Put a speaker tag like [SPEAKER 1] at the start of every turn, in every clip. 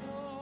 [SPEAKER 1] Yeah.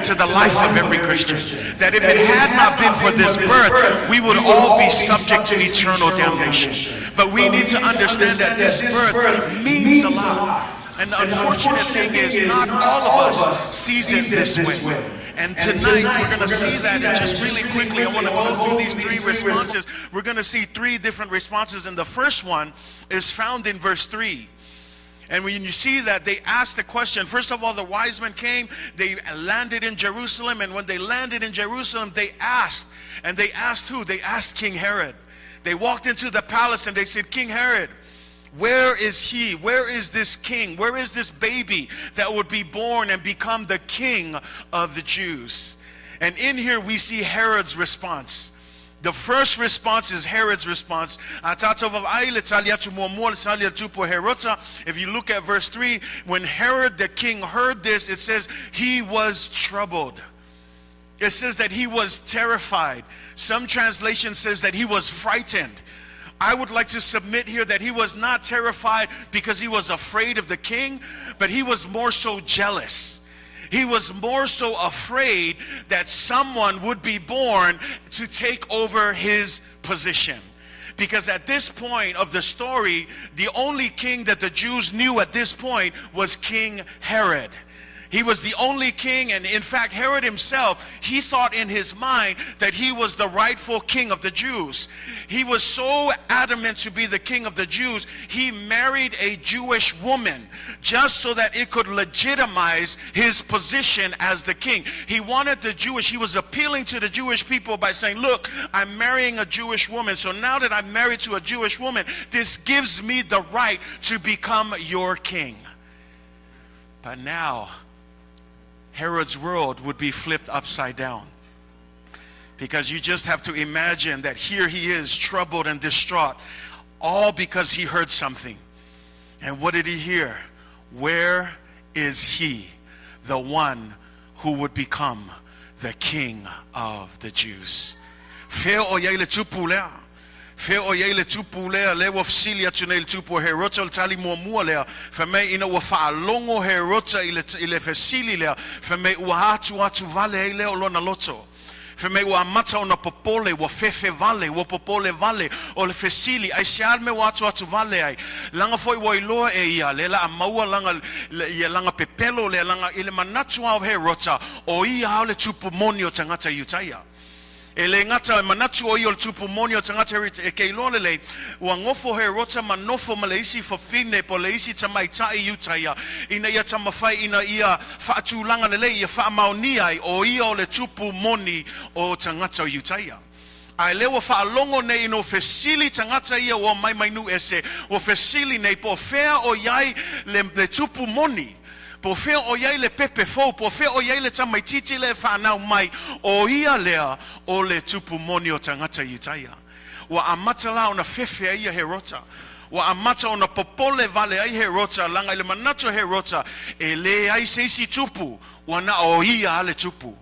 [SPEAKER 1] to the life of every Christian. That if it had not been for this birth, we would all be subject to eternal damnation. But we need to understand that this birth means a lot. And the unfortunate thing is not all of us sees it this way. And tonight we're going to see that. And just really quickly, I want to go through these three responses. We're going to see three different responses. And the first one is found in verse 3. And when you see that, they asked the question. First of all, the wise men came. They landed in Jerusalem. And when they landed in Jerusalem, they asked. And they asked who? They asked King Herod. They walked into the palace and they said, King Herod, where is he? Where is this king? Where is this baby that would be born and become the king of the Jews? And in here we see Herod's response. The first response is Herod's response. If you look at verse 3, when Herod the king heard this, it says he was troubled. It says that he was terrified. Some translation says that he was frightened. I would like to submit here that he was not terrified because he was afraid of the king, but he was more so jealous. He was more so afraid that someone would be born to take over his position. Because at this point of the story, the only king that the Jews knew at this point was King Herod. He was the only king, and in fact, Herod himself, he thought in his mind that he was the rightful king of the Jews. He was so adamant to be the king of the Jews, he married a Jewish woman just so that it could legitimize his position as the king. He wanted he was appealing to the Jewish people by saying, look, I'm marrying a Jewish woman, so now that I'm married to a Jewish woman, this gives me the right to become your king. But now, Herod's world would be flipped upside down. Because you just have to imagine that here he is, troubled and distraught, all because he heard something. And what did he hear? Where is he, the one who would become the king of the Jews? Fe o ye le tupu lea le wafsilia tune le tupu he rota le tali mua lea fe me ina wa faalongo he rota ile fesili lea fe me ua hatu vale he leo lona loto fe me ua mata ona popole wa fefe vale wa popole vale o le fesili ai siar me wa hatu vale ai langa foi wa iloa e ia le la amaua langa ia langa pepelo le langa ile manatu au he rota o ia hao le tupu moni o tangata Iutaia. Ele ngata manatu o yol tupu monio tangata e keilone le wa ngofo he rota manofo maleisi fofine po leisi tamaitai Iutaia ina ia tamafai ina ia faatulanga lele ia faamaunia o ia o le tupu moni o tangata Iutaia. Ai lewa faalongo nei no fesili tangata ia wa mai nu ese o fesili nei po fea o yai le tupu moni. Po fea o yai le pepe fo, po fea o yai le tamaititi le Fanau mai, o ia lea o le tupu moni o tangata Iutaia. Wa amata la ona fefe ia he rota. Wa amata ona popole vale ai he rota, langa ile manato he rota, e le ai seisi tupu, wana o ia ale tupu.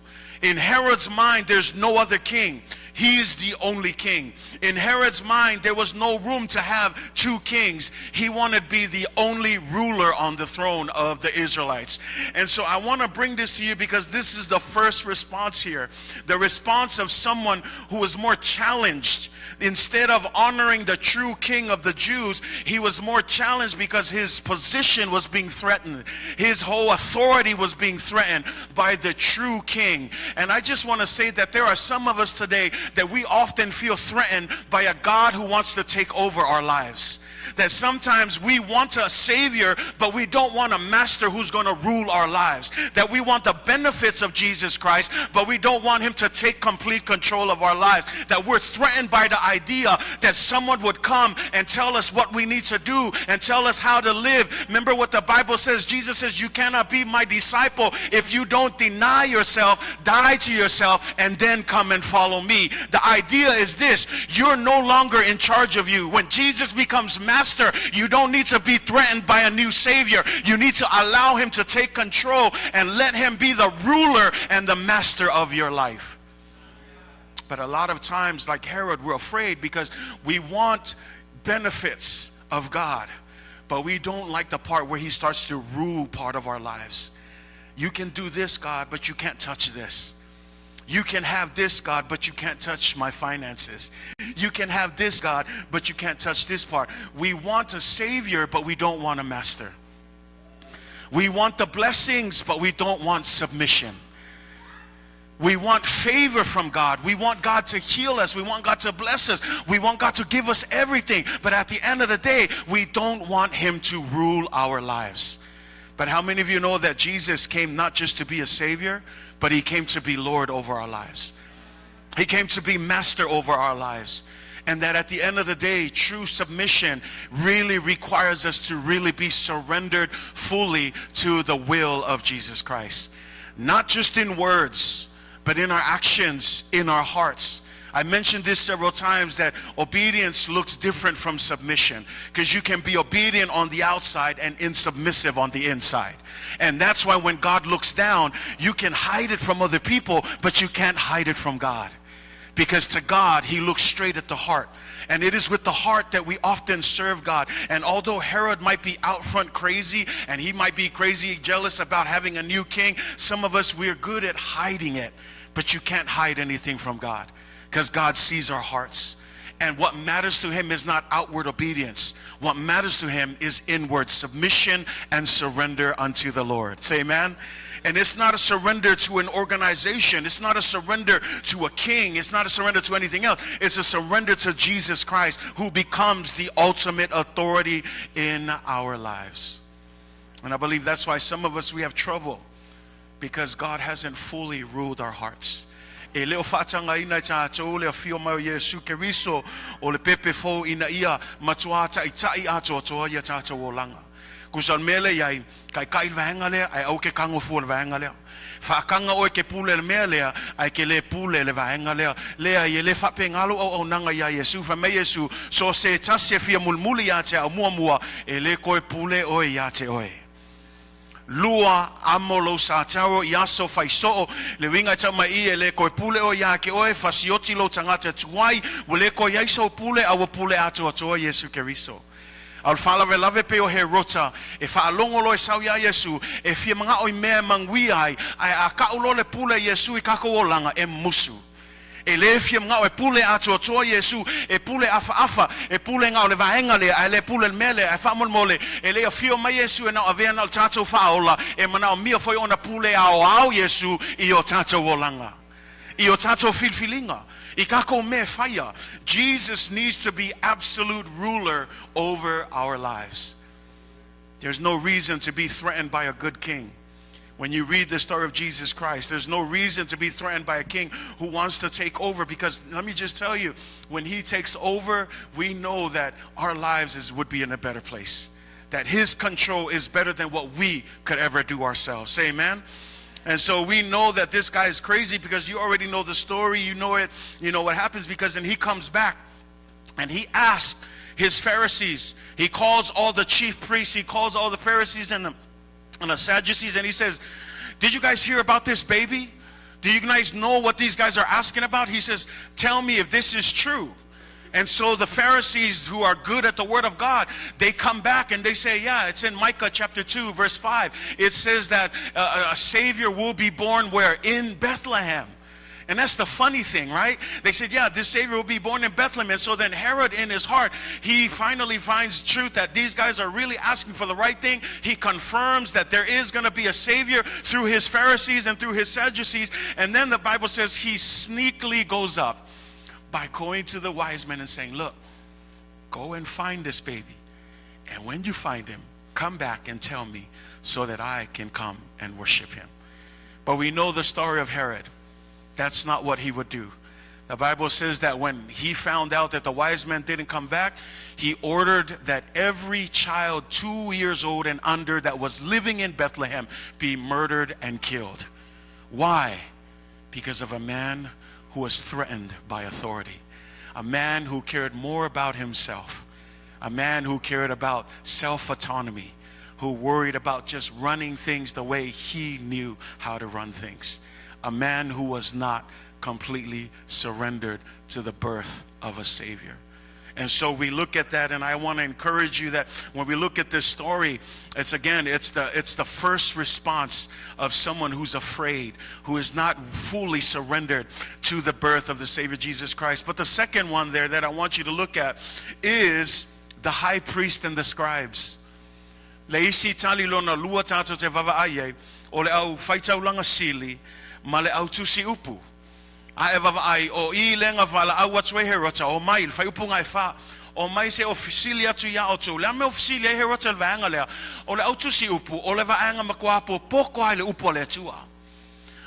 [SPEAKER 1] In Herod's mind, there's no other king. He is the only king. In Herod's mind, there was no room to have two kings. He wanted to be the only ruler on the throne of the Israelites. And so I want to bring this to you because this is the first response here. The response of someone who was more challenged. Instead of honoring the true king of the Jews, he was more challenged because his position was being threatened. His whole authority was being threatened by the true king. And I just want to say that there are some of us today that we often feel threatened by a God who wants to take over our lives. That sometimes we want a savior, but we don't want a master who's going to rule our lives. That we want the benefits of Jesus Christ, but we don't want him to take complete control of our lives. That we're threatened by the idea that someone would come and tell us what we need to do and tell us how to live. Remember what the Bible says. Jesus says, you cannot be my disciple if you don't deny yourself, die to yourself, and then come and follow me. The idea is this: you're no longer in charge of you. When Jesus becomes master, you don't need to be threatened by a new savior. You need to allow him to take control and let him be the ruler and the master of your life. But a lot of times, like Herod, we're afraid because we want benefits of God, but we don't like the part where he starts to rule part of our lives. You can do this, God, but you can't touch this. You can have this, God, but you can't touch my finances. You can have this, God, but you can't touch this part. We want a Savior, but we don't want a master. We want the blessings, but we don't want submission. We want favor from God. We want God to heal us. We want God to bless us. We want God to give us everything. But at the end of the day, we don't want Him to rule our lives. But how many of you know that Jesus came not just to be a Savior, but He came to be Lord over our lives? He came to be Master over our lives. And that at the end of the day, true submission really requires us to really be surrendered fully to the will of Jesus Christ. Not just in words, but in our actions, in our hearts. I mentioned this several times, that obedience looks different from submission, because you can be obedient on the outside and insubmissive on the inside. And that's why when God looks down, you can hide it from other people, but you can't hide it from God. Because to God, He looks straight at the heart. And it is with the heart that we often serve God. And although Herod might be out front crazy, and he might be crazy jealous about having a new king, some of us, we're good at hiding it. But you can't hide anything from God, because God sees our hearts. And what matters to Him is not outward obedience. What matters to Him is inward submission and surrender unto the Lord. Say amen. And it's not a surrender to an organization. It's not a surrender to a king. It's not a surrender to anything else. It's a surrender to Jesus Christ, who becomes the ultimate authority in our lives. And I believe that's why some of us, we have trouble, because God hasn't fully ruled our hearts. E leo whaatanga ina ta ato le fio mau Yesu Keriso o le pepe fo ina ia matuata itai ato atoa ia tato o langa. Kusal mele yai kai kai vahenga lea ai au ke kango fu le vahenga lea. Whaakanga oe ke pule le mea lea ai ke le pule le vahenga lea. Lea ye le whape ngalo au nanga ia Yesu fa me Yesu so se tase fia mulmuli ia te au mua e le koe pule oe ia te oe. Lua amolo sa taro yaso faiso le winga tama I le koe pule o ya ke oe fasioti lo tangata tuai wale ko yaiso pule awa pule ato atoa Yesu Keriso. Al fala ve lave pe o he rota e fa longo lo sau ya Yesu e fia manga o mea mangwi ai a ka ulo le pule Yesu I kako o langa e musu. E le fia ngau e pule ato atoa Yesu e pule afa e pule ngau le vahenga le a le pule le mele a fa mole e le fio mai Yesu e na avea na tato faola e mana mia foi ona pule ao Yesu I o tato wolanga I o tato filfilinga I kako me fire. Jesus needs to be absolute ruler over our lives. There's no reason to be threatened by a good king. When you read the story of Jesus Christ, there's no reason to be threatened by a king who wants to take over, because let me just tell you, when He takes over, we know that our lives would be in a better place. That His control is better than what we could ever do ourselves. Say amen. And so we know that this guy is crazy, because you already know the story. You know it. You know what happens, because then he comes back and he asks his Pharisees. He calls all the chief priests. He calls all the Pharisees and the Sadducees, and he says, did you guys hear about this baby? Do you guys know what these guys are asking about? He says, tell me if this is true. And so the Pharisees, who are good at the word of God, they come back and they say, yeah, it's in Micah chapter 2 verse 5. It says that a Savior will be born where? In Bethlehem. And that's the funny thing, right? They said, yeah, this Savior will be born in Bethlehem. And so then Herod, in his heart, he finally finds truth that these guys are really asking for the right thing. He confirms that there is going to be a Savior through his Pharisees and through his Sadducees. And then the Bible says he sneakily goes up by going to the wise men and saying, look, go and find this baby. And when you find him, come back and tell me so that I can come and worship him. But we know the story of Herod. That's not what he would do. The Bible says that when he found out that the wise men didn't come back, he ordered that every child 2 years old and under that was living in Bethlehem be murdered and killed. Why? Because of a man who was threatened by authority. A man who cared more about himself. A man who cared about self-autonomy. Who worried about just running things the way he knew how to run things. A man who was not completely surrendered to the birth of a Savior. And so we look at that, and I want to encourage you that when we look at this story, it's the first response of someone who's afraid, who is not fully surrendered to the birth of the Savior Jesus Christ. But the second one there that I want you to look at is the high priest and the scribes. Leisi tali lona lua tato te vavaai o le au faitaulanga sili ma le au tusi upu. A e vavaai o I lenga vala au atue herota o mai fai upu ngai fa o mai se ofisili atu ia o tu le me ofisili e herota le vaanga lea o le au tusi upu o le vaanga makuapo poko ai le upu le atua.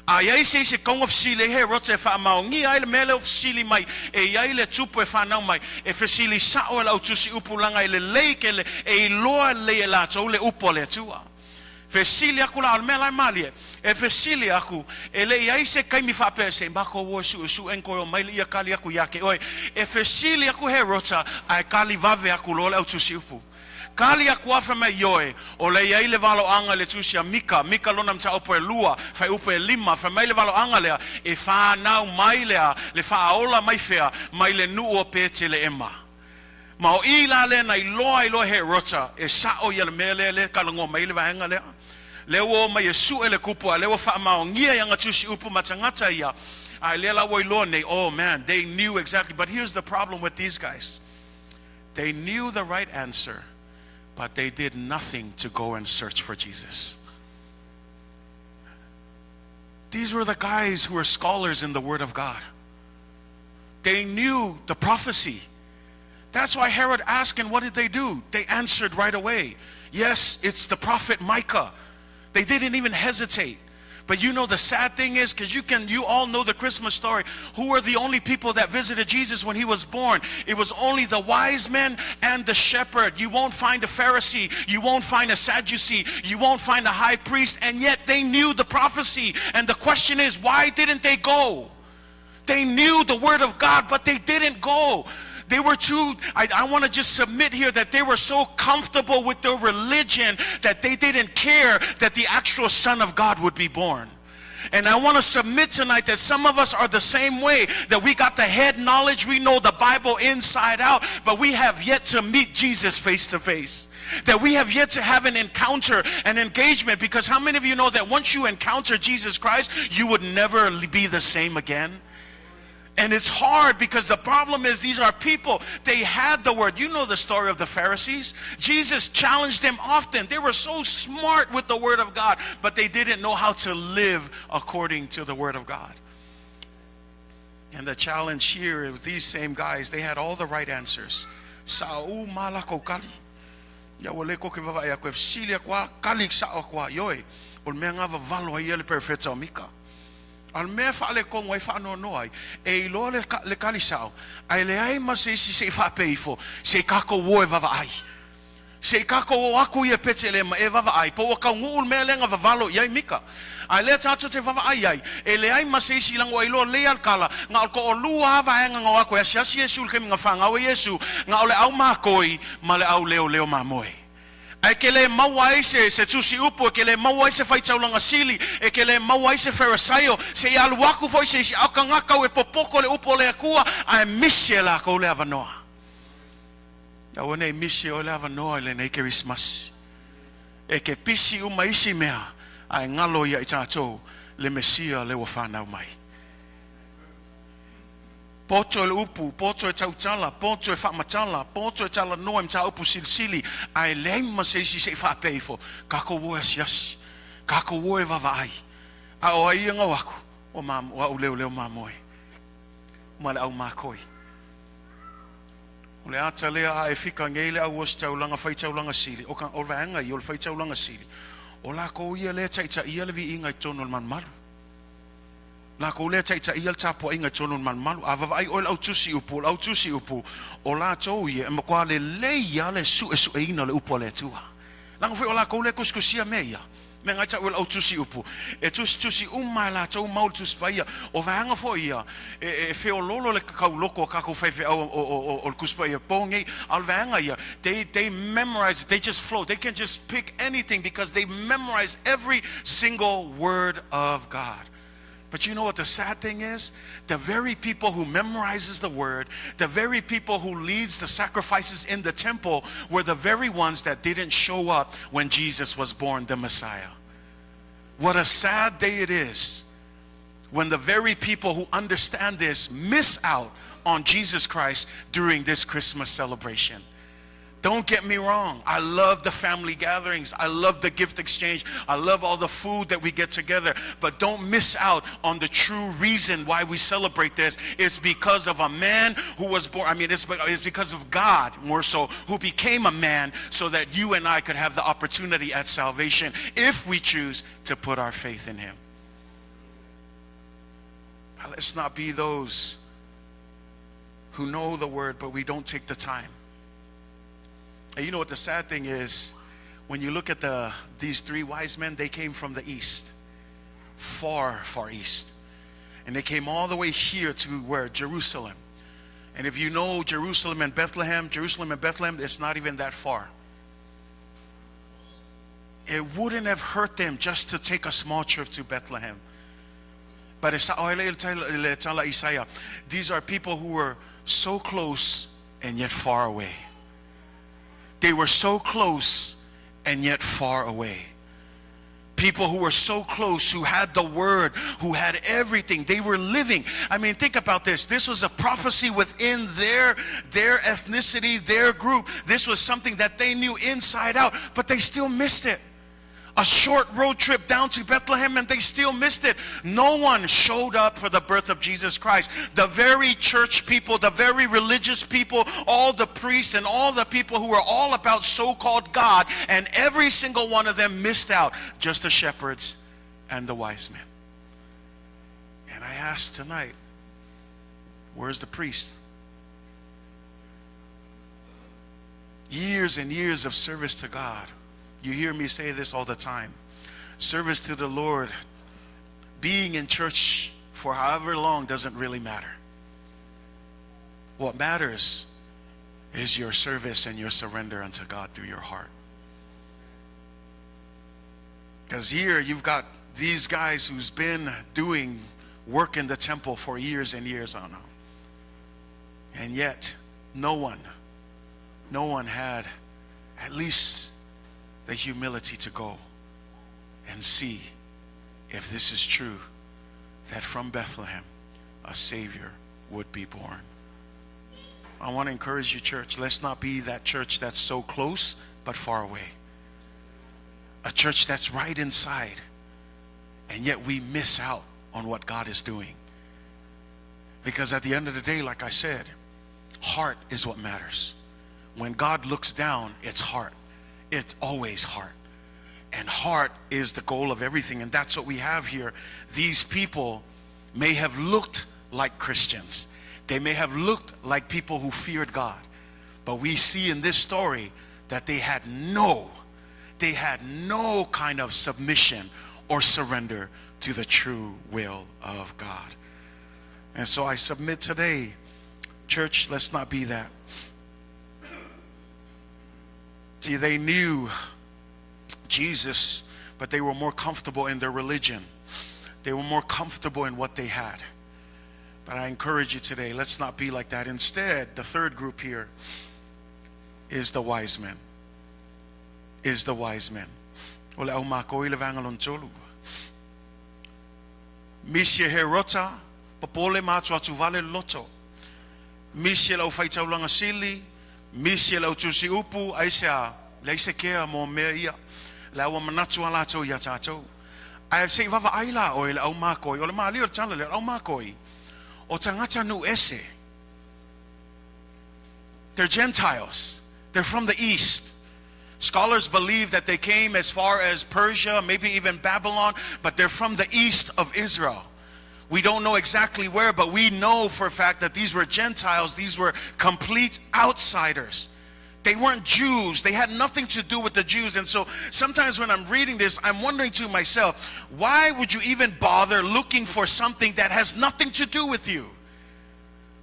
[SPEAKER 1] A iai se kong ofisili e herota e wha maongi ai le mele ofisili mai e iai le tupu e Fanau mai e ofisili sa o le au tusi upu langa i le leike le e iloa le e lato le upu le atua. Fesili aku la alme la malie e fesili aku ele ia se kai mi fa pese mbako wo su enko o mai ia kali aku yake oi e fesili aku herota ai kali vave aku lole au tusiupu kali aku afa mai yoe o le ia le valo anga le tusia mika lona mta opo e lua fai upo e lima fa mai le valo anga le e Fanau mai le fa ola mai fea mai le nu o pete le ema ma o I la le na ilo herota e sa o ia le mele le kalango mai le vaenga le Lewo mai Yesu ele kupu lewo fa maongia yanga tusi upu matangata ia ai lela woilone. Oh man, they knew exactly. But here's the problem with these guys. They knew the right answer, but they did nothing to go and search for Jesus. These were the guys who were scholars in the Word of God. They knew the prophecy. That's why Herod asked, and what did they do? They answered right away. Yes, it's the prophet Micah. They didn't even hesitate. But you know the sad thing is, because you all know the Christmas story. Who were the only people that visited Jesus when he was born? It was only the wise men and the shepherd. You won't find a Pharisee. You won't find a Sadducee. You won't find a high priest. And yet they knew the prophecy. And the question is, why didn't they go? They knew the word of God, but they didn't go. They were I want to just submit here that they were so comfortable with their religion that they didn't care that the actual Son of God would be born. And I want to submit tonight that some of us are the same way, that we got the head knowledge, we know the Bible inside out, but we have yet to meet Jesus face to face. That we have yet to have an encounter, an engagement, because how many of you know that once you encounter Jesus Christ, you would never be the same again? And it's hard because the problem is these are people, they had the word. You know the story of the Pharisees. Jesus challenged them often. They were so smart with the word of God, but they didn't know how to live according to the word of God. And the challenge here with these same guys, they had all the right answers. Sa'u malako kali. Ya wale ko ke vava ya ko fsilia kwa kali sa kwa yoy. Ol menga va valo ia le perfetto mika. Al me fa le ko ngoi fa no noi e lo le kalisao ai le ai ma se fa peifo se kako wo e vava ai se kako wo aku ia pete le ma e vava ai po ka ngul me lenga vavalo ia mika ai le tatu te vava ai e le ai ma se lango ai lo le al kala nga ko lua va nga nga ko ya si Yesu ke nga fa nga o Yesu nga ole au ma koi ma le au leo ma moe. E ke le mawai se tusi upu, e ke le mawai se faitaulanga sili, e ke le mawai se Farisaio, se i aluaku foi se auka ngakau e popoko le upu le akua, a e mishe la ko le avanoa. A wane mishe o le avanoa le nei Christmas. E ke pisi uma isi mea, a e ngalo ia i tātou le Mesia le wa Fanau mai. Poto le upu, poto e tautala, poto e whamatala, poto e tala noa mta upu silisili, ai leima se whapeifo, kako woe asiasi, kako woe vavai, a o ai nga waku, o au leo mamoe, ma le au makoi. O le ata lea a e fika ngele au os taulanga whai taulanga sili, o kan o vaenga i o le whai taulanga sili, o la ko ia le taita ia le vi inga i tono le man malu. La ko le taita ia le tapo inga tono man malu ava ai o au tusi upu o la to ia e makwa le leia le su ina le upo le tua la ko la ko le kuskusia meia me ngata o au tusi upu e tusi la to maul tusi paia o vanga fo ia e feololo le kakau loko kako fefe o kuspaia pongi al vanga ia they memorize, they just flow, they can just pick anything because they memorize every single word of God. But you know what the sad thing is? The very people who memorizes the word, the very people who leads the sacrifices in the temple were the very ones that didn't show up when Jesus was born, the Messiah. What a sad day it is when the very people who understand this miss out on Jesus Christ during this Christmas celebration. Don't get me wrong. I love the family gatherings. I love the gift exchange. I love all the food that we get together. But don't miss out on the true reason why we celebrate this. It's because of a man who was born. I mean, it's because of God, more so, who became a man so that you and I could have the opportunity at salvation if we choose to put our faith in him. Let's not be those who know the word, but we don't take the time. And you know what the sad thing is? When you look at these three wise men, they came from the east. Far, far east. And they came all the way here to where? Jerusalem. And if you know Jerusalem and Bethlehem, it's not even that far. It wouldn't have hurt them just to take a small trip to Bethlehem. But these are people who were so close and yet far away. They were so close and yet far away. People who were so close, who had the word, who had everything. They were living. I mean, think about this. This was a prophecy within their ethnicity, their group. This was something that they knew inside out, but they still missed it. A short road trip down to Bethlehem and they still missed it. No one showed up for the birth of Jesus Christ. The very church people, the very religious people, all the priests and all the people who were all about so-called God, and every single one of them missed out. Just the shepherds and the wise men. And I ask tonight, where's the priest? Years and years of service to God. You hear me say this all the time. Service to the Lord, being in church for however long doesn't really matter. What matters is your service and your surrender unto God through your heart. Because here you've got these guys who's been doing work in the temple for years and years on now. And yet no one had at least the humility to go and see if this is true, that from Bethlehem a Savior would be born. I want to encourage you, church, let's not be that church that's so close but far away. A church that's right inside, and yet we miss out on what God is doing. Because at the end of the day, like I said, heart is what matters. When God looks down, it's heart. It's always heart. And heart is the goal of everything. And that's what we have here. These people may have looked like Christians. They may have looked like people who feared God. But we see in this story that they had no kind of submission or surrender to the true will of God. And so I submit today, church, let's not be that. See, they knew Jesus, but they were more comfortable in their religion. They were more comfortable in what they had. But I encourage you today, let's not be like that. Instead, the third group here is the wise men. Is the wise men. Misye herota, papole matua tuvale loto. Misye lau faitaulanga sili. Misi lau tusi upu aisa leise kea mo mea ia la wa manatu ala to ya tato ai sei vava aila o le au makoi o le mali o tala le au makoi o tangata nu ese. They're Gentiles. They're from the east. Scholars believe that they came as far as Persia, maybe even Babylon, but they're from the east of Israel. We don't know exactly where, but we know for a fact that these were Gentiles. These were complete outsiders. They weren't Jews. They had nothing to do with the Jews. And so sometimes when I'm reading this, I'm wondering to myself, why would you even bother looking for something that has nothing to do with you?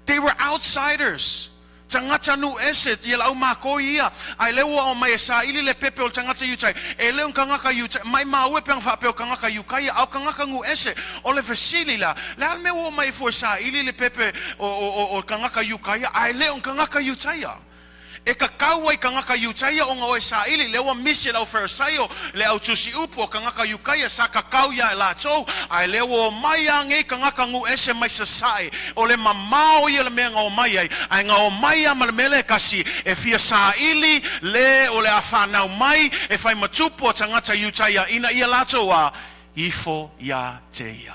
[SPEAKER 1] They were outsiders Tangata nu ese yela au mako ia ai lewa o mai sa ili le pepe o tangata Iutaia e leo kangaka Iutaia mai mawe pe fa pe kangaka Iutaia au kangaka ngu ese o le fesili la me o mai fo sa ili le pepe o kangaka Iutaia ai leo kangaka Iutaia e kakau ai kangaka Iutaia o ngoi sa ili lewa misi lau fersaio le au tusi upo kangaka Iutaia sa kakau ya la tou ai lewa mai ange kangaka ngu ese mai sa sai o le mamao ia le mea ngau mai ai ngau mai ma le mele kasi e fia sa ili le o le Fanau mai e fai matupo tangata Iutaia ina ia la tou a ifo ya teia.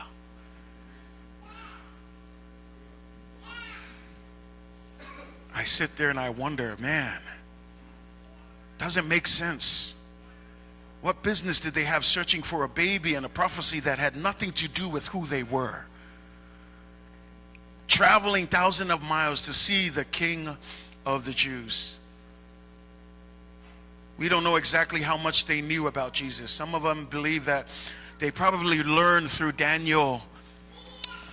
[SPEAKER 1] I sit there and I wonder, man, doesn't make sense. What business did they have searching for a baby and a prophecy that had nothing to do with who they were? Traveling thousands of miles to see the King of the Jews. We don't know exactly how much they knew about Jesus. Some of them believe that they probably learned through Daniel,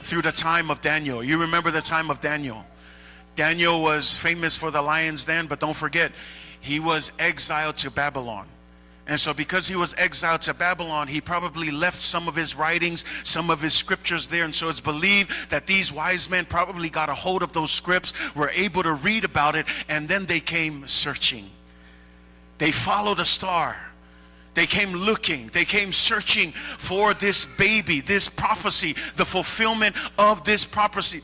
[SPEAKER 1] through the time of Daniel. You remember the time of Daniel. Daniel was famous for the lion's den, but don't forget, he was exiled to Babylon. And so because he was exiled to Babylon, he probably left some of his writings, some of his scriptures there. And so it's believed that these wise men probably got a hold of those scripts, were able to read about it, and then they came searching. They followed a star. They came looking, they came searching for this baby, this prophecy, the fulfillment of this prophecy.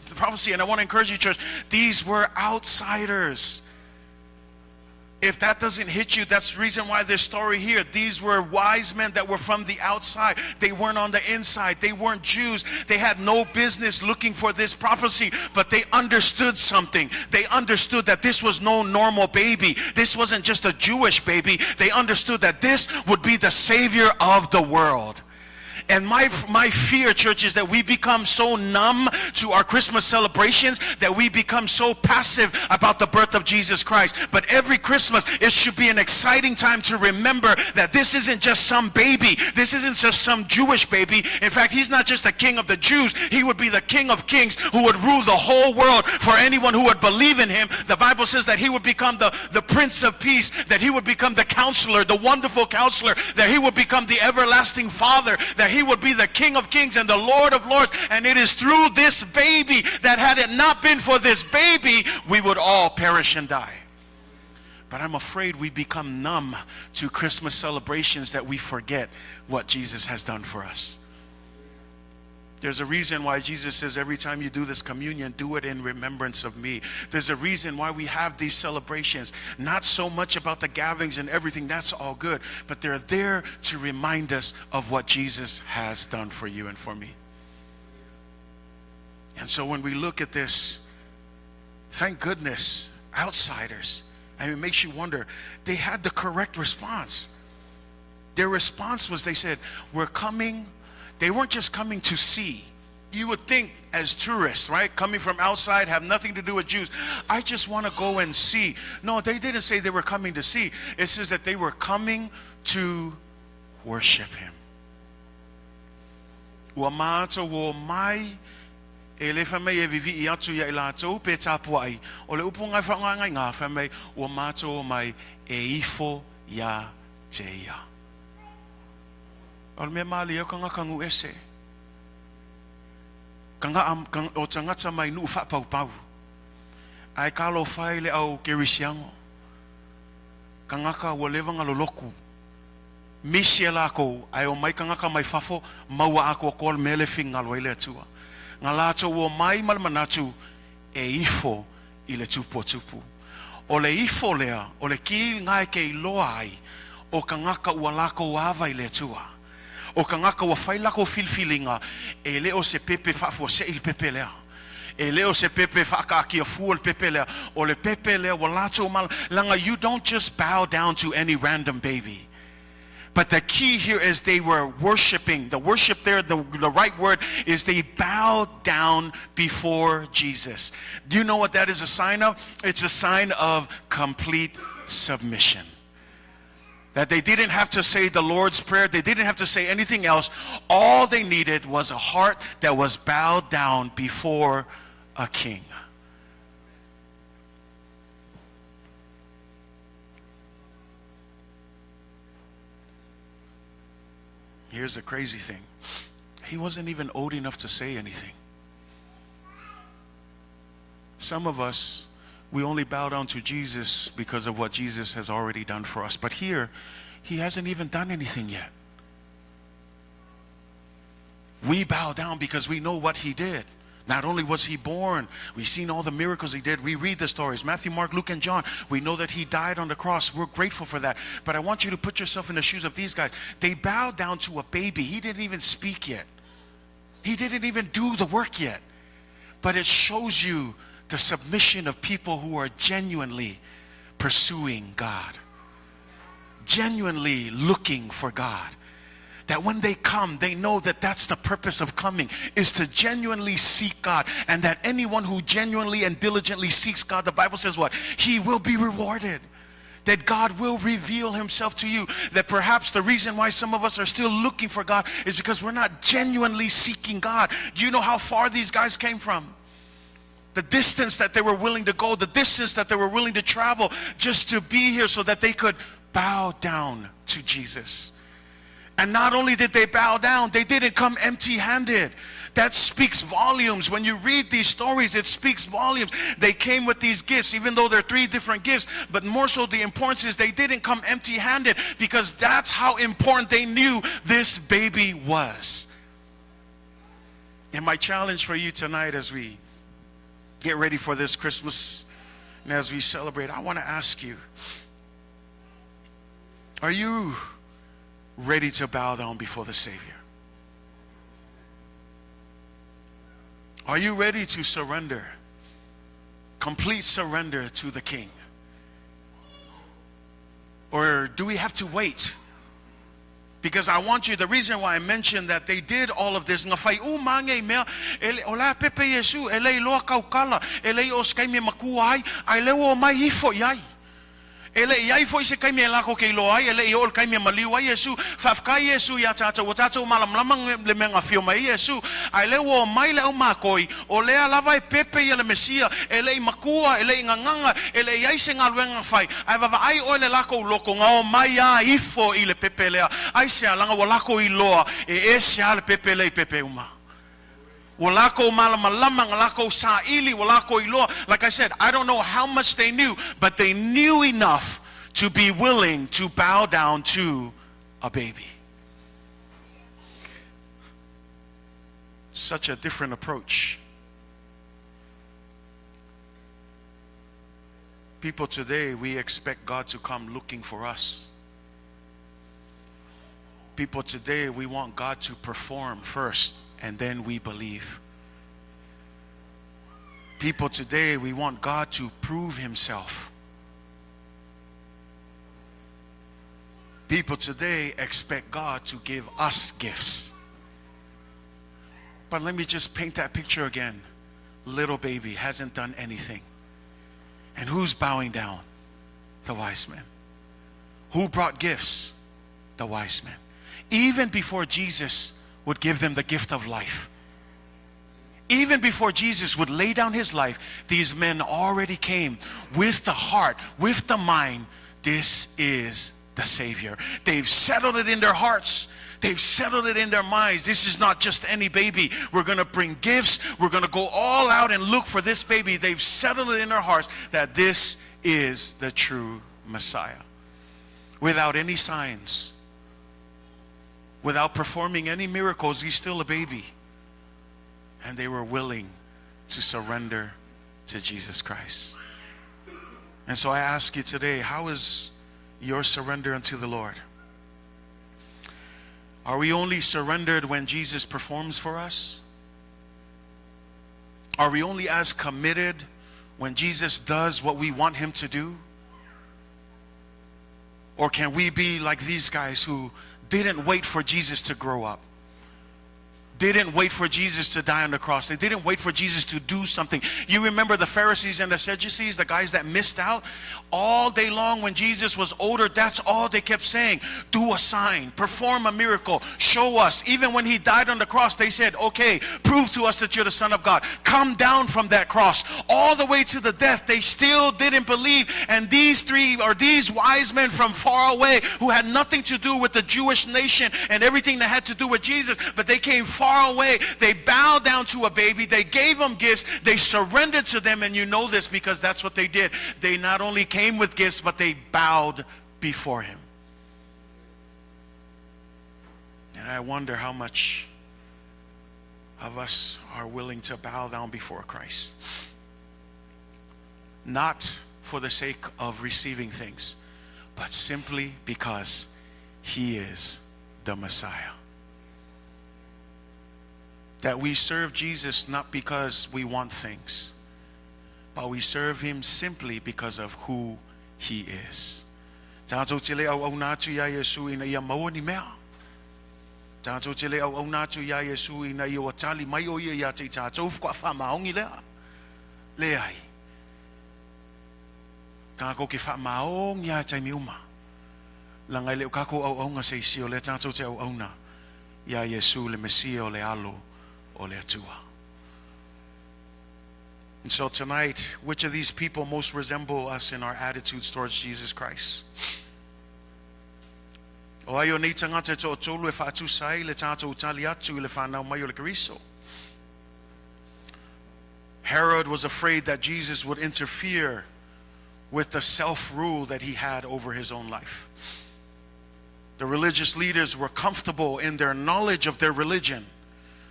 [SPEAKER 1] And I want to encourage you, church, these were outsiders. If that doesn't hit you, that's the reason why this story here. These were wise men that were from the outside. They weren't on the inside. They weren't Jews. They had no business looking for this prophecy, but they understood something. They understood that this was no normal baby. This wasn't just a Jewish baby. They understood that this would be the Savior of the world. And my fear, church, is that we become so numb to our Christmas celebrations that we become so passive about the birth of Jesus Christ. But every Christmas, it should be an exciting time to remember that this isn't just some baby. This isn't just some Jewish baby. In fact, he's not just the King of the Jews. He would be the King of Kings who would rule the whole world for anyone who would believe in him. The Bible says that he would become the Prince of Peace, that he would become the Counselor, the Wonderful Counselor, that he would become the Everlasting Father, that he would be the King of Kings and the Lord of Lords. And it is through this baby that had it not been for this baby, we would all perish and die. But I'm afraid we become numb to Christmas celebrations that we forget what Jesus has done for us. There's a reason why Jesus says every time you do this communion, do it in remembrance of me. There's a reason why we have these celebrations. Not so much about the gatherings and everything, that's all good. But they're there to remind us of what Jesus has done for you and for me. And so when we look at this, thank goodness, outsiders, and it makes you wonder, they had the correct response. Their response was, they said, we're coming. They weren't just coming to see. You would think as tourists, right? Coming from outside, have nothing to do with Jews. I just want to go and see. No, they didn't say they were coming to see. It says that they were coming to worship him. Uamato wo mai ele fame e vivi atu ya ilato pe tapuai. Ole upunga fanga nga fame uamato mai e ifo ya teia. Ol me mali o kanga kangu ese. Kanga am kang o tangata mai nu fa pau pau. Ai kalo fai le au kerisiango. Kanga ka wo levanga loloku. Misiela ko ai o mai kanga ka mai fafo maua ako kol mele finga lo ile tua. Ngalato wo mai malmanatu e ifo ile tupu tupu. O le ifo lea o le ki ngai ke loa ai o kanga ka ualako ava ile tua. O kangaka wa failako filfilinga e leo se pepe fa fo se il pepe lea e leo se pepe fa ka ki fu el pepe lea o le pepe lea walato mal langa. You don't just bow down to any random baby, but the key here is they were worshiping. The worship there, the right word is they bowed down before Jesus. Do you know what that is a sign of? It's a sign of complete submission. That they didn't have to say the Lord's Prayer. They didn't have to say anything else. All they needed was a heart that was bowed down before a king. Here's the crazy thing. He wasn't even old enough to say anything. Some of us, we only bow down to Jesus because of what Jesus has already done for us. But here, he hasn't even done anything yet. We bow down because we know what he did. Not only was he born, we've seen all the miracles he did. We read the stories, Matthew, Mark, Luke, and John. We know that he died on the cross. We're grateful for that. But I want you to put yourself in the shoes of these guys. They bowed down to a baby. He didn't even speak yet. He didn't even do the work yet. But it shows you the submission of people who are genuinely pursuing God. Genuinely looking for God. That when they come, they know that that's the purpose of coming, is to genuinely seek God. And that anyone who genuinely and diligently seeks God, the Bible says what? He will be rewarded. That God will reveal himself to you. That perhaps the reason why some of us are still looking for God is because we're not genuinely seeking God. Do you know how far these guys came from? The distance that they were willing to go, the distance that they were willing to travel just to be here so that they could bow down to Jesus. And not only did they bow down, they didn't come empty-handed. That speaks volumes. When you read these stories, it speaks volumes. They came with these gifts, even though they're 3 different gifts. But more so, the importance is they didn't come empty-handed, because that's how important they knew this baby was. And my challenge for you tonight, as we get ready for this Christmas and as we celebrate, I want to ask you, are you ready to bow down before the Savior? Are you ready to surrender, complete surrender to the King? Or do we have to wait? Because I want you, the reason why I mentioned that they did all of this, ele iai foi se kai me lako ke loai ele i ol kai me maliwa Yesu fafkai Yesu ya tata o tata malam lamang le menga fio mai Yesu ai le wo mai le o makoi o le lava e pepe ia le Mesia ele i makua ele i nganga ele iai se ngaluenga fai ai va ai o le lako loko ngao mai a ifo i le pepe le ai se alanga o lako i loa e se al pepe le pepe uma. Walako malamalama, walako sa'ili, walako iloa. Like I said, I don't know how much they knew, but they knew enough to be willing to bow down to a baby. Such a different approach. People today, we expect God to come looking for us. People today, we want God to perform first, and then we believe. People today, we want God to prove himself. People today expect God to give us gifts. But let me just paint that picture again. Little baby hasn't done anything. And who's bowing down? The wise men. Who brought gifts? The wise men. Even before Jesus would give them the gift of life. Even before Jesus would lay down his life, these men already came with the heart, with the mind. This is the Savior. They've settled it in their hearts. They've settled it in their minds. This is not just any baby. We're going to bring gifts. We're going to go all out and look for this baby. They've settled it in their hearts that this is the true Messiah. Without any signs, without performing any miracles, he's still a baby. And they were willing to surrender to Jesus Christ. And so I ask you today, how is your surrender unto the Lord? Are we only surrendered when Jesus performs for us? Are we only as committed when Jesus does what we want him to do? Or can we be like these guys who didn't wait for Jesus to grow up, didn't wait for Jesus to die on the cross. They didn't wait for Jesus to do something. You remember the Pharisees and the Sadducees, the guys that missed out? All day long when Jesus was older, that's all they kept saying. Do a sign, perform a miracle, show us. Even when he died on the cross, they said, okay, prove to us that you're the Son of God. Come down from that cross. All the way to the death, they still didn't believe. And these wise men from far away who had nothing to do with the Jewish nation and everything that had to do with Jesus, but they came far away. They bowed down to a baby. They gave him gifts. They surrendered to them. And you know this because that's what they did. They not only came with gifts, but they bowed before him. And I wonder how much of us are willing to bow down before Christ. Not for the sake of receiving things, but simply because he is the Messiah. That we serve Jesus not because we want things, but we serve him simply because of who he is. Tātou tele au nātu ia Yesu ina ia maua ni mea. Tātou tele au nātu ia Yesu ina ia watali mai o ia te tātou whakua whamaongi lea. Leai. Kako ke whamaongi ia taimi uma. Langai leo kako au nga se isi o le tātou te au na. Ia Yesu le Mesia o le alo. And so tonight, which of these people most resemble us in our attitudes towards Jesus Christ? O ayo nei tangata to tolu e whaatu sai le tātou utali atu le whanau mai o le kariso. Herod was afraid that Jesus would interfere with the self-rule that he had over his own life. The religious leaders were comfortable in their knowledge of their religion,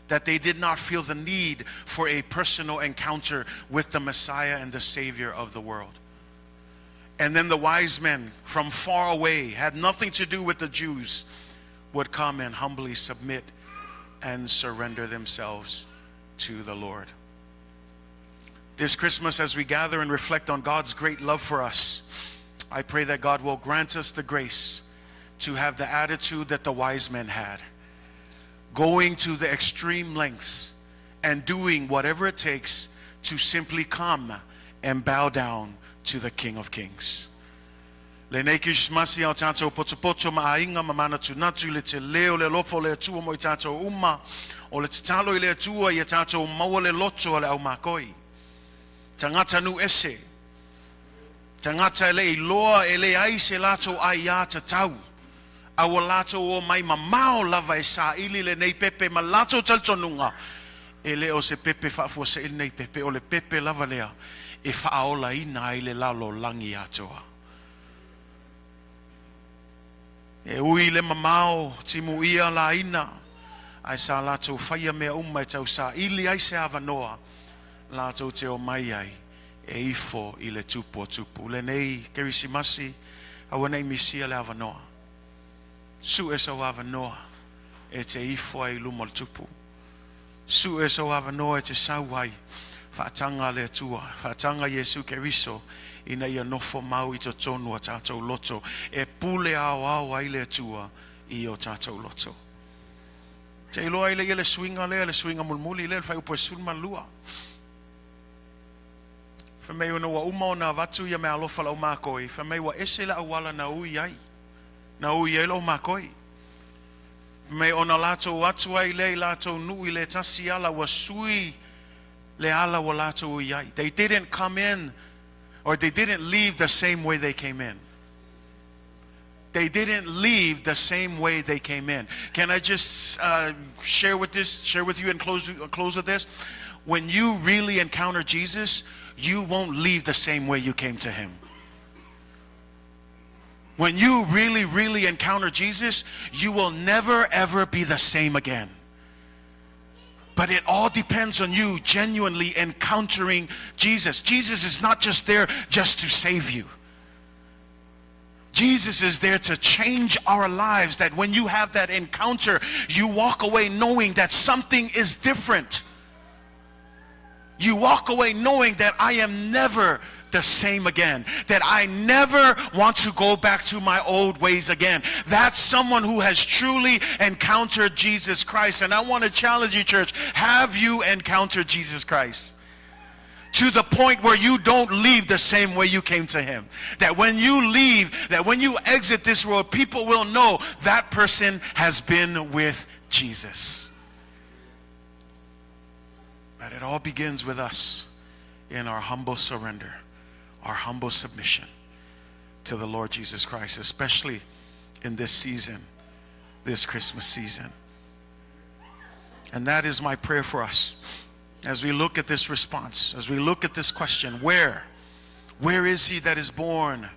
[SPEAKER 1] that they did not feel the need for a personal encounter with the Messiah and the Savior of the world. And then the wise men from far away, had nothing to do with the Jews, would come and humbly submit and surrender themselves to the Lord. This Christmas, as we gather and reflect on God's great love for us, I pray that God will grant us the grace to have the attitude that the wise men had, going to the extreme lengths and doing whatever it takes to simply come and bow down to the King of Kings. Le nei Christmasi au tātou potopoto maainga mamana tunatu le te leo le lofo le atua mo I tātou uma o le tatalo I le atua I tātou maua le loto le au makoi. Tangata nu ese. Tangata le iloa e le aise lato ai a tatau. Awa lato o mai mamao lava e sa ili le nei pepe ma lato taltonunga. E le o se pepe whaafua se il nei pepe o le pepe lava lea. E whaaola ina i le lalo langi atoa. E ui le mamao timu ia la ina. Ai sa lato whaia mea umai tau sa ili ai se avanoa. Lato te o mai ai. E ifo I le tupu o tupu. Le nei kerisimasi awa nei misia le avanoa. Su e so avanoa e te ifo ai luma le tupu. Su e so avanoa e te sau ai whaatanga le atua, whaatanga Yesu Keriso ina ia nofo mau I to tonu a tātou loto e pule au ai le atua I o tātou loto. Te iloa I le swinga mulmuli le whai upo e sulma lua. Whamei una wa uma o na watu ia me alofa lau mākoi. Whamei wa ese la awala na ui ai. Na ui ai lau mākoi. Me ona lato atu ai le lato nui le tasi ala wa sui le ala wa lato ui ai. They didn't come in, or they didn't leave the same way they came in. They didn't leave the same way they came in. Can I just share with you and close with this? When you really encounter Jesus, you won't leave the same way you came to him. When you really, really encounter Jesus, you will never, ever be the same again. But it all depends on you genuinely encountering Jesus. Jesus is not just there just to save you. Jesus is there to change our lives, that when you have that encounter, you walk away knowing that something is different. You walk away knowing that I am never the same again. That I never want to go back to my old ways again. That's someone who has truly encountered Jesus Christ. And I want to challenge you, church. Have you encountered Jesus Christ? To the point where you don't leave the same way you came to him. That when you leave, that when you exit this world, people will know that person has been with Jesus. But it all begins with us in our humble surrender, our humble submission to the Lord Jesus Christ, especially in this season, this Christmas season. And that is my prayer for us. As we look at this response, as we look at this question, where is he that is born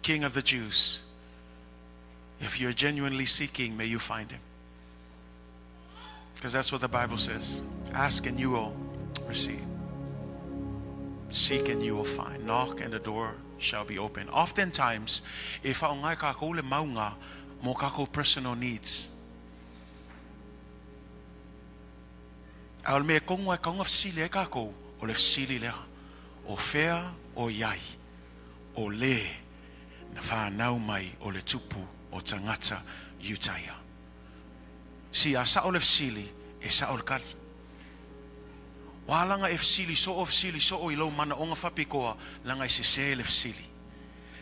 [SPEAKER 1] King of the Jews? If you're genuinely seeking, may you find him. Because that's what the Bible says. Ask and you will receive. Seek and you will find. Knock and the door shall be open. Oftentimes, if ang ngai kako le maunga mo kako personal needs, al me kongwa kong of sili e kako o le sili lea o fea o yai o le na Fanau mai o le Tupu o Tagata Iutaia. Si asa o le sili e sa o le kali. Walanga if sili so o ilo mana onga fapikoa langa se sele sili.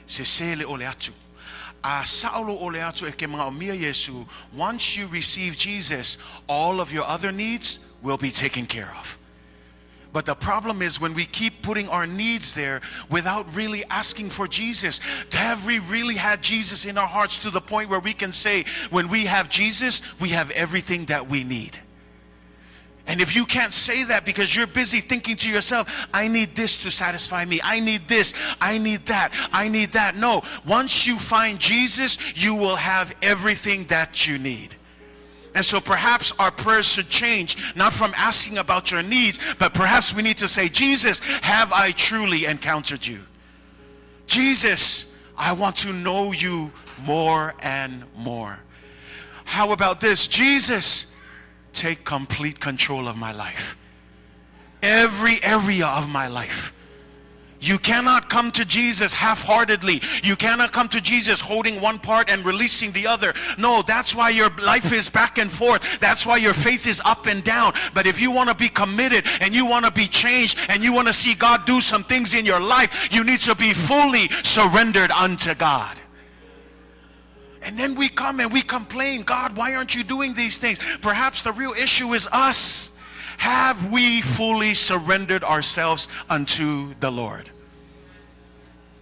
[SPEAKER 1] Se sele o le atu. A saulo o le atu e ke mga o mia Yesu, once you receive Jesus, all of your other needs will be taken care of. But the problem is when we keep putting our needs there without really asking for Jesus. Have we really had Jesus in our hearts to the point where we can say, when we have Jesus, we have everything that we need? And if you can't say that because you're busy thinking to yourself, I need this to satisfy me. I need this. I need that. I need that. No. Once you find Jesus, you will have everything that you need. And so perhaps our prayers should change, not from asking about your needs, but perhaps we need to say, Jesus, have I truly encountered you? Jesus, I want to know you more and more. How about this? Jesus, take complete control of my life. Every area of my life. You cannot come to Jesus half-heartedly. You cannot come to Jesus holding one part and releasing the other. No, that's why your life is back and forth. That's why your faith is up and down. But if you want to be committed and you want to be changed and you want to see God do some things in your life, you need to be fully surrendered unto God. And then we come and we complain, God, why aren't you doing these things? Perhaps the real issue is us. Have we fully surrendered ourselves unto the Lord?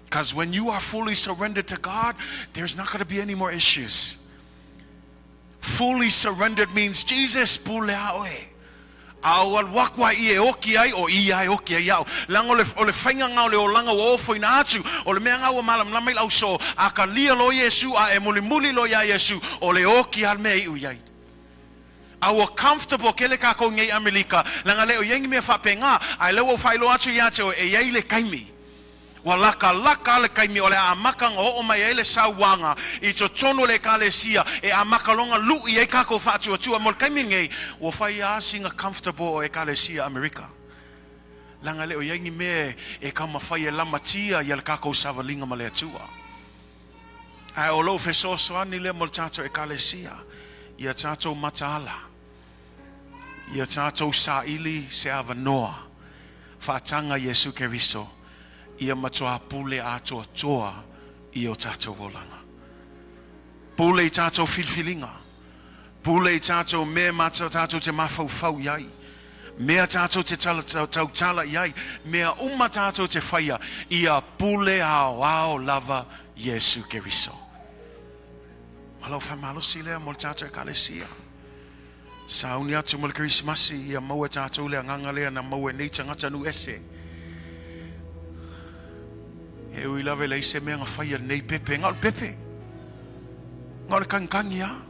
[SPEAKER 1] Because when you are fully surrendered to God, there's not going to be any more issues. Fully surrendered means, Jesus, pule aoe. Awal wakwa ie oki ai o ia oki ai au. Lang ole whainga ngau le o langa o ofo ina atu. Ole mea ngau malam na mai lau so. Aka lia lo Yesu a e muli lo ya Yesu. Ole oki al mei uyai. Awa comfortable kele kako ngai Amerika. Langa leo yengi mea whapenga. Ai leo whailo atu ya te o e yai le kaimi. Walaka laka le kaimi ole a makang o mai ele sawanga I to tono le kalesia e a makalonga lu I e kako fatu tu amol kaimi ngai wo fai a singa comfortable e kalesia America langa le o yengi me e kama fai e lamatia ia le kako savalinga male atua ai o lo feso soani le mol tato e kalesia ia tato matala ia tato saili se avanoa fatanga Yesu Keriso ia matoa pule ato toa I o tato volanga. Pule tato filfilinga. Pule tato me mato tato te mafau yai. Mea tato te tala yai. Mea tato te whaia. Ia pule ao lava Yesu Keriso. Malo whamalo silea mol tato e kalesia. Sauni atu mol Christmasi ia maua tato lea ngangalea na maua nei tangata nu ese. E ui lawe lei se mea ngawhaia nei pepe. Ngau pepe. Ngau le kankangi a.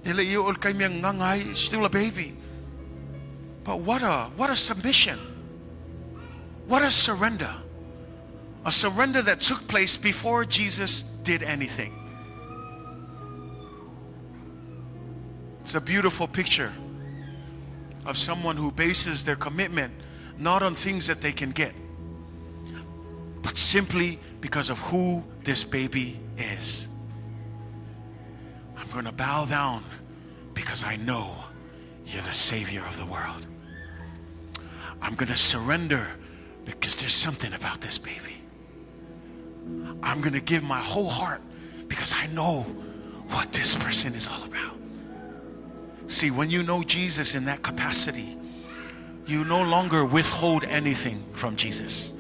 [SPEAKER 1] E le iu o le kai mea ngangai, still a baby. But what a submission. What a surrender. A surrender that took place before Jesus did anything. It's a beautiful picture of someone who bases their commitment not on things that they can get, but simply because of who this baby is. I'm going to bow down because I know you're the Savior of the world. I'm going to surrender because there's something about this baby. I'm going to give my whole heart because I know what this person is all about. See, when you know Jesus in that capacity, you no longer withhold anything from Jesus.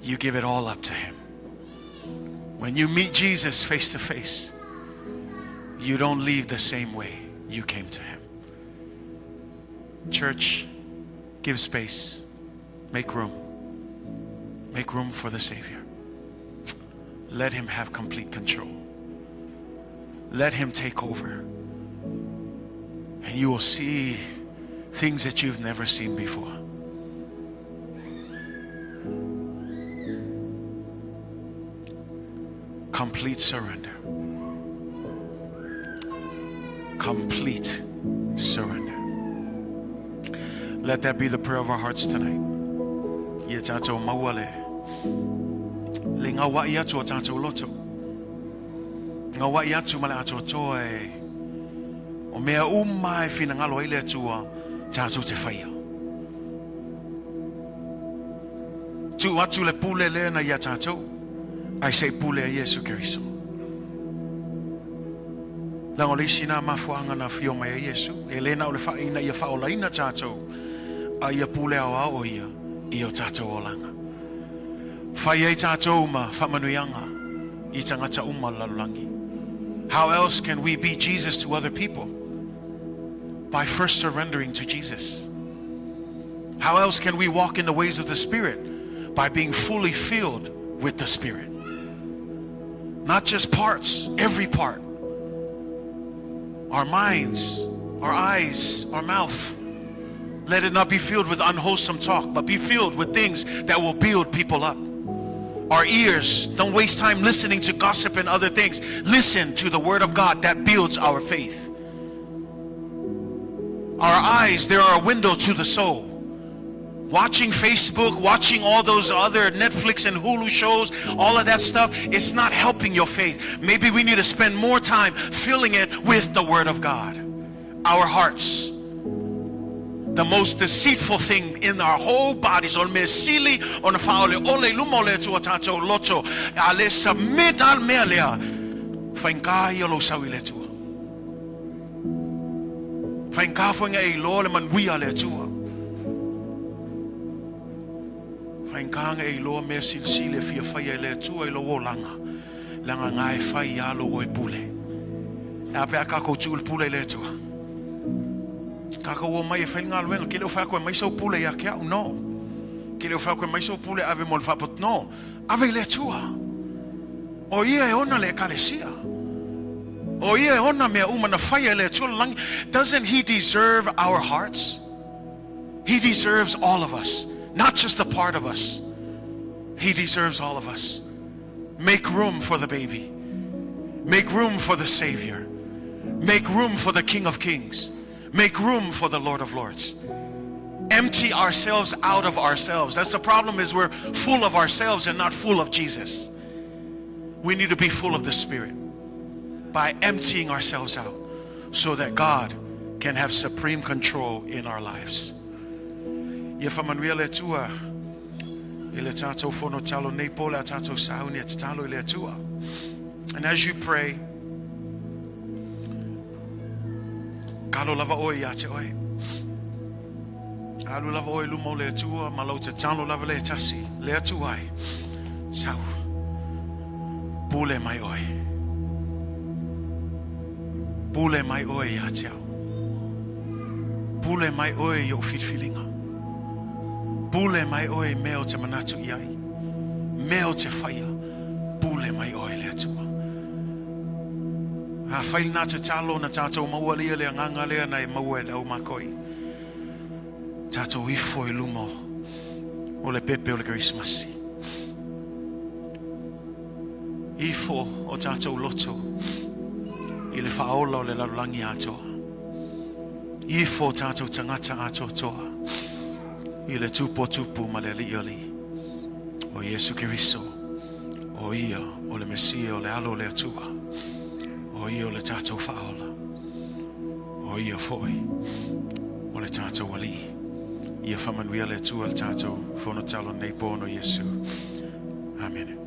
[SPEAKER 1] You give it all up to him. When you meet Jesus face to face, you don't leave the same way you came to him. Church, give space. Make room. Make room for the Savior. Let him have complete control. Let him take over. And you will see things that you've never seen before. Complete surrender. Complete surrender. Let that be the prayer of our hearts tonight. Ye tato mawale. Le ngawa yatu tato loto. Ngawa yatu mala ato toe. O mea umai fina ngalo ile tua tato te faya. Tu atu le pule le na ya tato. I say pule a Yesu Kiriso. Lango le sina mafuanga na fioma ya Yesu. Elena ole fa ina ia fa ola ina tato. Ia pule awa o ia i o tato o langa. Whai e tato uma whamanuyanga i tangata uma lalulangi. How else can we be Jesus to other people? By first surrendering to Jesus. How else can we walk in the ways of the Spirit? By being fully filled with the Spirit. Not just parts, every part. Our minds, our eyes, our mouth. Let it not be filled with unwholesome talk, but be filled with things that will build people up. Our ears, don't waste time listening to gossip and other things. Listen to the word of God that builds our faith. Our eyes, they are a window to the soul. Watching Facebook, watching all those other Netflix and Hulu shows, all of that stuff, it's not helping your faith. Maybe we need to spend more time filling it with the word of God. Our hearts. The most deceitful thing in our whole bodies, on mesili, on faole, ole lumole tu atato loto, ale submit al melia, fainka yolo sawile tu. Fainka fwenga e lo le manwia le tu. Fainka e lo me silsile fia faya le tu e lo wolanga, langa ngai fai yalo o pule. Ape akako tu pule le tu. Kaka wo mai fa ngal wenga ke le fa ko mai so pule ya ke no ke le fa ko mai so pule ave mol fa pot no ave le tua o ia e ona le kalesia o ia e ona me uma na fa le tua lang. Doesn't he deserve our hearts? He deserves all of us, not just a part of us. He deserves all of us. Make room for the baby. Make room for the Savior. Make room for the King of Kings. Make room for the Lord of Lords. Empty ourselves out of ourselves. That's the problem, is we're full of ourselves and not full of Jesus. We need to be full of the Spirit by emptying ourselves out so that God can have supreme control in our lives. And as you pray, Kalo lava oi ate oi. Alu lava oi lumo le tua, malo te talo lava le tasi, le atu ai. Sau. Pule mai oi. Pule mai oi ate au. Pule mai oi yo filfilinga. Pule mai oi meo te manatu iai. Meo te faya. Pule mai oi le atua. Ha fail na te talo na tatou maua lia le nganga lea na e maua e lau makoi. Tatou ifo e lumo o le pepe o le Christmasi. Ifo o tatou loto i le whaola o le lalulangi atoa. Ifo tatou tangata atoa toa i le tupu ma le li oli. O Yesu Kiriso, o ia, o le Mesia, o le alo le atua, o ia o le tātou whaola, o ia foi, o le tātou wali, ia whamanuia le atua le tātou whanatalo nei pono Yesu. Amen.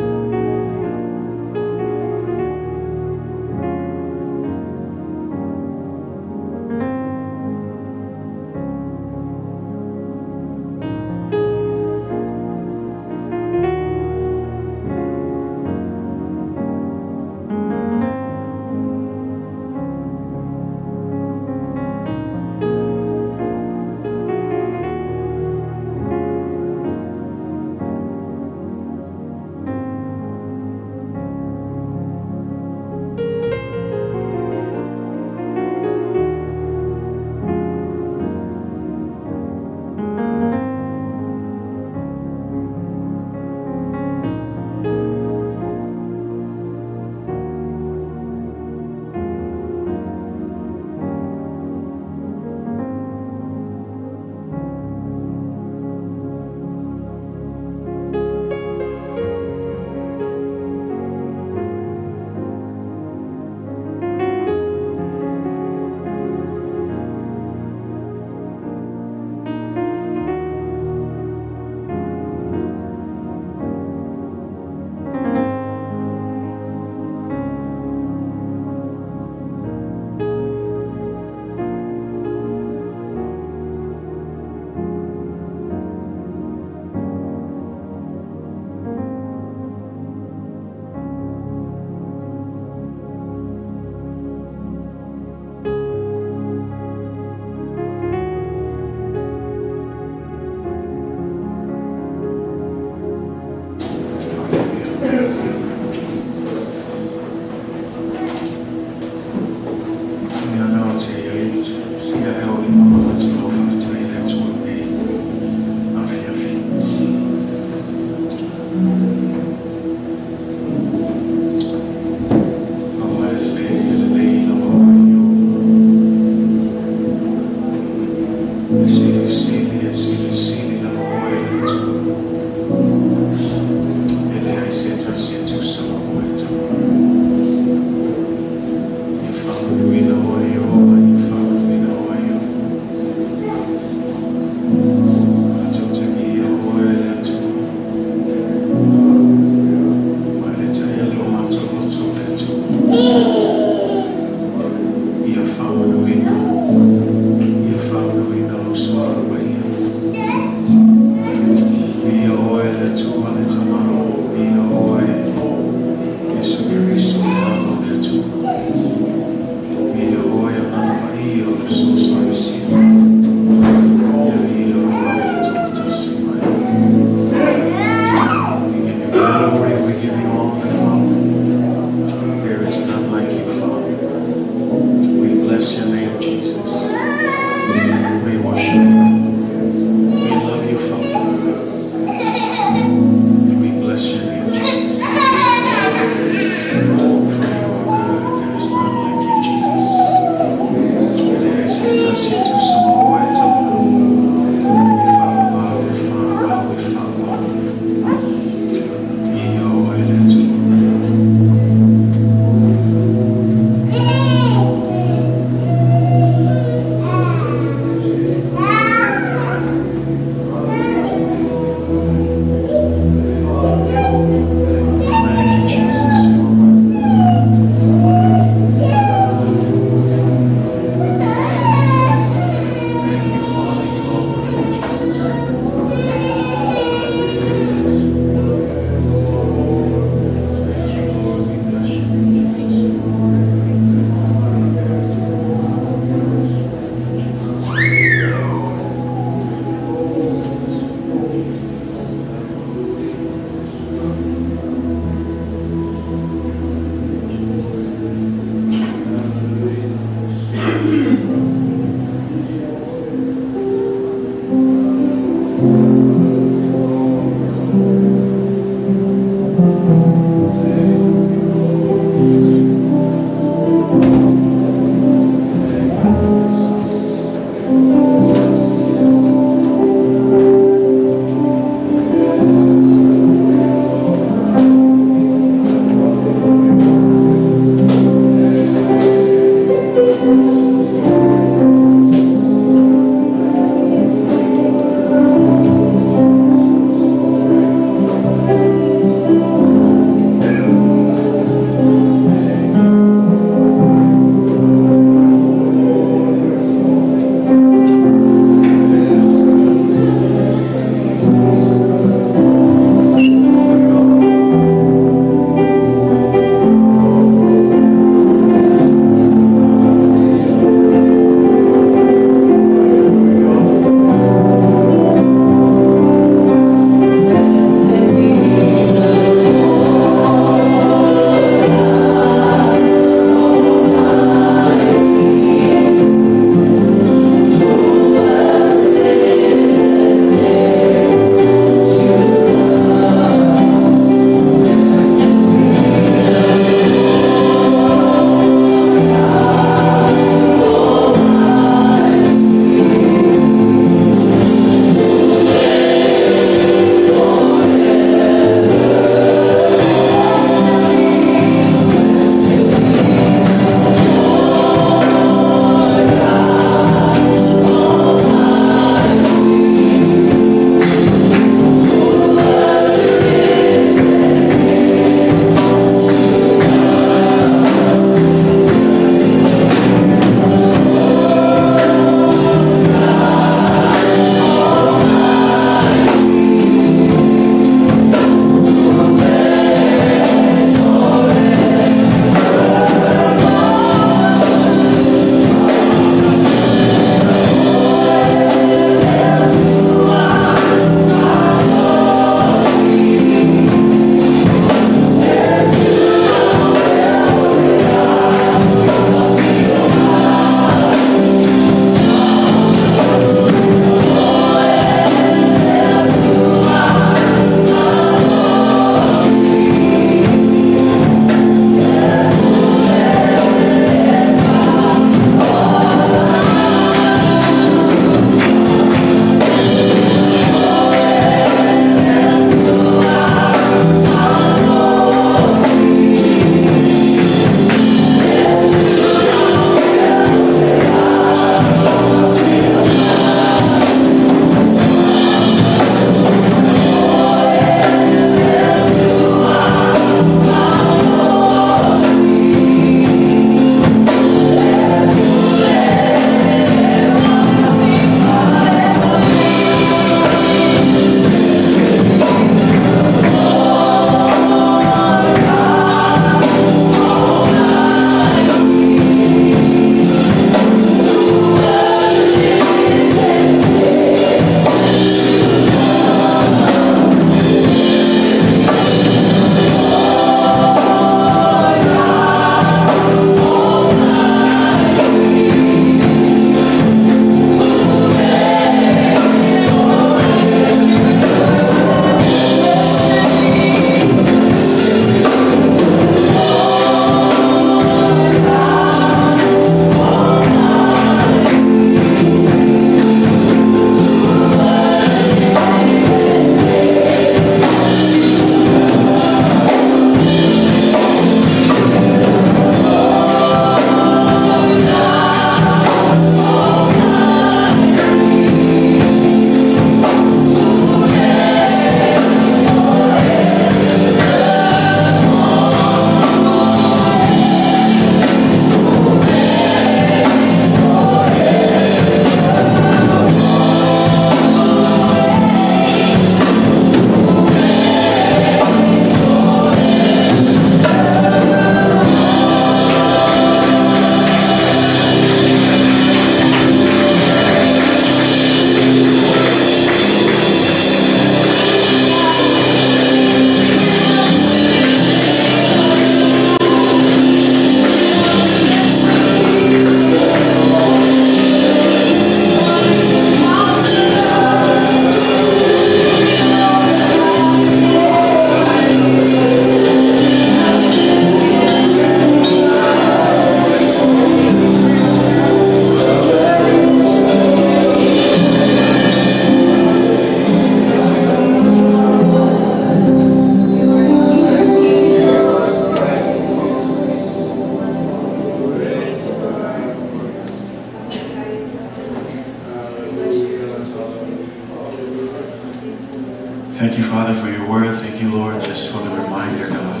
[SPEAKER 2] Thank you, Father, for your word. Thank you, Lord, just for the reminder, God,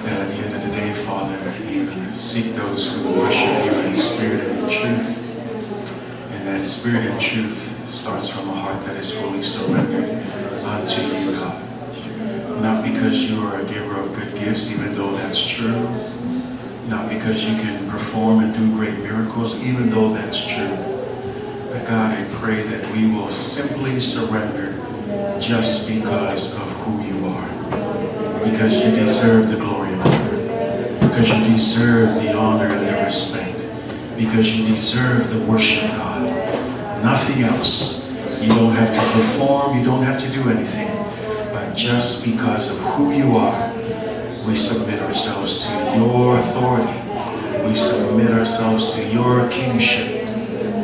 [SPEAKER 2] that at the end of the day, Father, you seek those who worship you in spirit and in truth. And that spirit and truth starts from a heart that is fully surrendered unto you, God. Not because you are a giver of good gifts, even though that's true. Not because you can perform and do great miracles, even though that's true. But God, I pray that we will simply surrender just because of who you are. Because you deserve the glory and honor. Because you deserve the honor and the respect. Because you deserve the worship, God. Nothing else. You don't have to perform, you don't have to do anything. But just because of who you are, we submit ourselves to your authority. We submit ourselves to your kingship,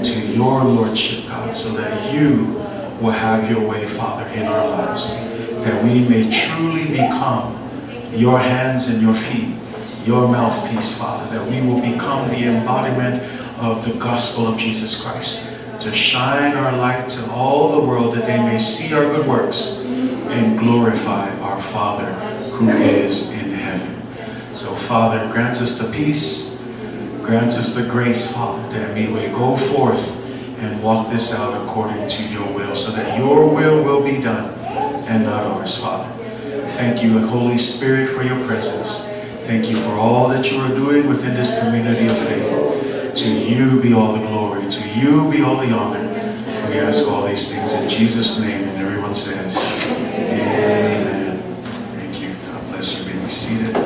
[SPEAKER 2] to your lordship, God, so that you will have your way, Father, in our lives. That we may truly become your hands and your feet, your mouthpiece, Father. That we will become the embodiment of the gospel of Jesus Christ. To shine our light to all the world, that they may see our good works and glorify our Father who is in heaven. So, Father, grant us the peace, grant us the grace, Father, that we may go forth and walk this out according to your will, so that your will be done and not ours, Father. Thank you, Holy Spirit, for your presence. Thank you for all that you are doing within this community of faith. To you be all the glory. To you be all the honor. We ask all these things in Jesus' name, and everyone says, Amen. Thank you. God bless you. Be seated.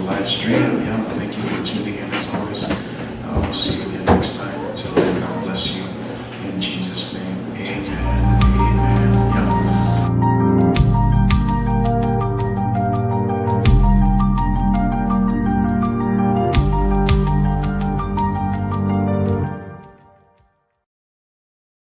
[SPEAKER 2] Live stream. Thank you for tuning in